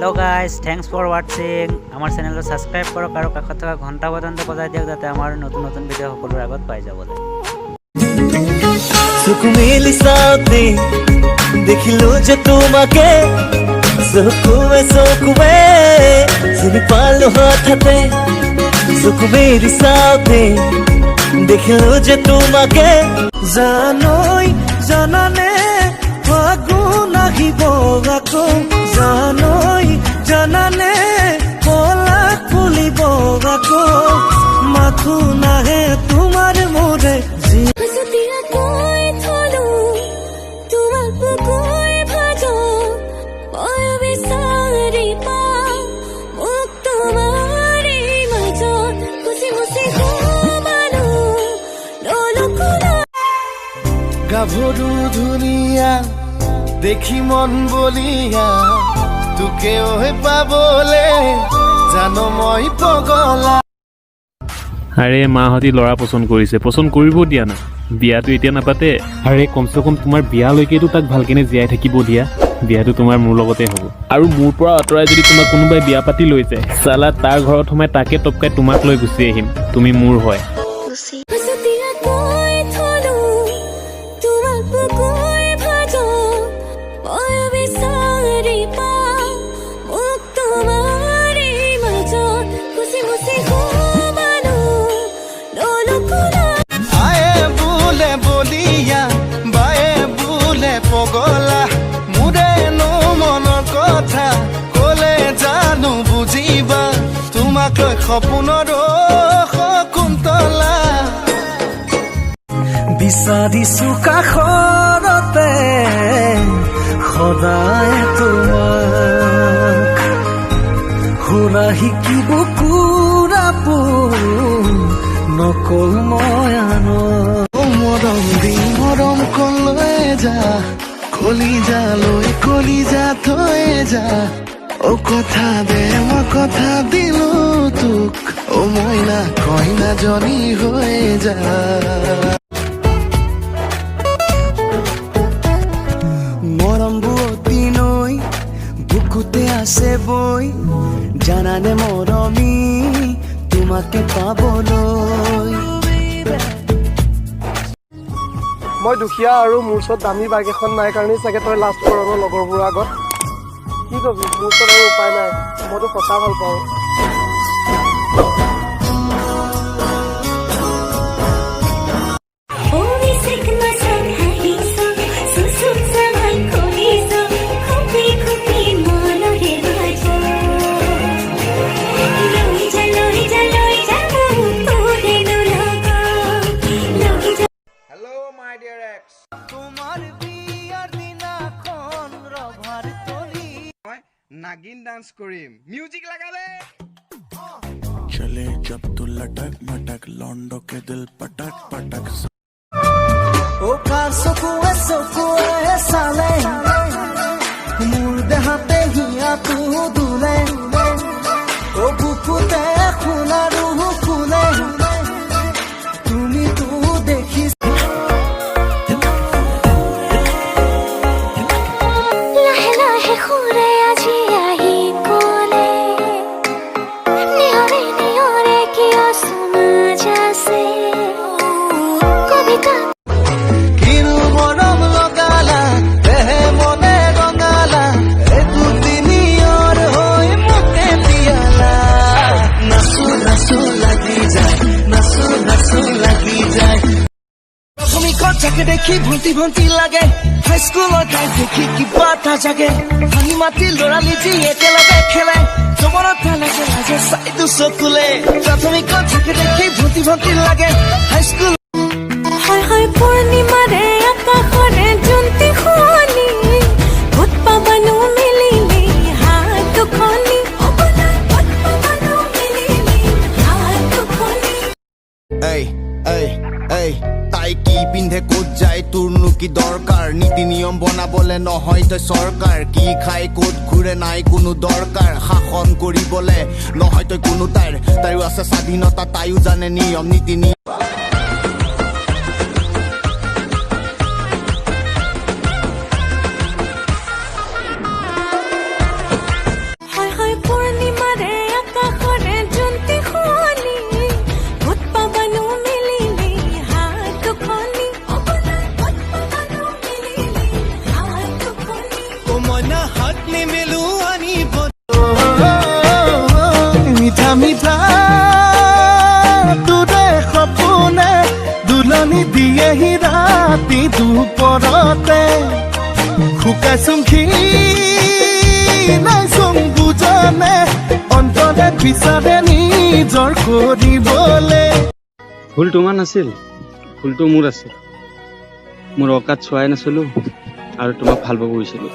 Hello guys, thanks for watching. आमार channel subscribe करक और काखत थका घंटा बटनটো बजाय दियक जाते आमार नतुन नतुन भिडिओ সকলোৰ আগত পাই যাবলৈ। চকু মেলি চাওঁতে দেখিলো যে তোমাকে চকুৱে চকুৱে চিনি পালো হঠাতে চকু মেলি চাওঁতে দেখিলো যে তোমাকে জানৈ জানানে ফাগুন আহিব আকৌ জানৈ জানানে পলাশ ফুলিব আকৌ মাথো নাহে তোমাৰ মোৰে গাভৰু ধুনীয়া দেখি মন বলিয়া তোকে পাবলে জানো মই পগলা। আৰে মাহঁতি ল'ৰা পচন্দ কৰিছে, পচন্দ কৰিব দিয়া না, বিয়াটো এতিয়া নাপাতে। আৰে কমচে কম তোমাৰ বিয়ালৈকেতো তাক ভালকেনে জীয়াই থাকিব দিয়া। বিয়াটো তোমাৰ মোৰ লগতে হ'ব, আৰু মোৰ পৰা আঁতৰাই যদি তোমাক কোনোবাই বিয়া পাতি লৈ যায় চালা তাৰ ঘৰত সোমাই তাকে টপকাই তোমাক লৈ গুচি আহিম। তুমি মোৰ হয়। পগলা মোৰেনো মনৰ কথা কলে জানো বুজিবা তোমাক লৈ সপোনৰ শকুন্তলা বিচাৰিছো কাষৰতে সদায় তোমাক শুনা শিকিব কুৰাপো নকল মই মৰম দি মৰম কলৈ যা কলিজা থৈ যা ও কথা দে মই কথা দিলো তোক ও মইনা কইনা জনী হৈ যা মৰম বুৱতী নৈ বুকুতে আছে বৈ জানানে মৰমী তোমাকে পাবলৈ। মই দুখীয়া আৰু মোৰ ওচৰত দামী বাইক এখন নাই কাৰণে চাগে তই লাজ কৰ লগৰবোৰৰ আগত। কি কবি, মোৰ ওচৰত আৰু উপায় নাই, মইতো সঁচা ভাল পাওঁ। नागिन डांस करीम म्यूजिक लगा दे। चले जब तू लटक मटक लौंडो के दिल पटक पटक ओ कार सकुए साले मोर देहाते हिया तू दुले ओ बुकुते खुला रूह खुले তুমি তু দেখি লাহে লাহে খুৰে আজি আহি কলে নিহৰে নিহৰে কিয় সমাজ আছে কবিতা কিনো মৰম লগালা দেহে মনে ৰঙালা এই দুদিনীয়ৰ হৈ মোকে পিয়ালা নাচো নাচো লাগি যায় নাচো নাচো লাগি যায় তুমি কথাকে দেখি ভন্টি ভন্টি লাগে হাইস্কুলৰ টাইম দেখি কিবা এটা জাগে ভাঙি মাতি ল'ৰালি যি একেলগে খেলে জমনত লাগে লাজে চাইতো চকুলে প্ৰাথমিক কথাকে দেখি ভন্টি ভন্টি লাগে হাইস্কুল হয় হয় পূৰ্ণিমাৰে আকাশৰে জন্তি শুৱনি ভূত পাবানো মিলিলি হাত দুখনি অবলাই ভূত পাবানো মিলিলি হাত দুখনি। এই তাই কি পিন্ধে ক'ত যায় তোৰনো কি দৰকাৰ নীতি নিয়ম বনাবলে নহয় তই চৰকাৰ কি খাই ক'ত ঘূৰে নাই কোনো দৰকাৰ শাসন কৰিবলে নহয় তই কোনো তাইৰো আছে স্বাধীনতা তাইও জানে নিয়ম নীতি মইনা হাত নিমেলো আনিব মিঠা মিঠা তোৰে সপোনে দুলনি দিয়েহি ৰাতি দুপৰতে শুকাইছোং নাইছোং বুজনে অন্তৰে বিচাৰে নিজৰ কৰিবলে ভুল তোমাৰ নাছিল, ভুলটো মোৰ আছিল। মোৰ অকাত চোৱাই নাছিলো আৰু তোমাক ভাল পাব গৈছিলো।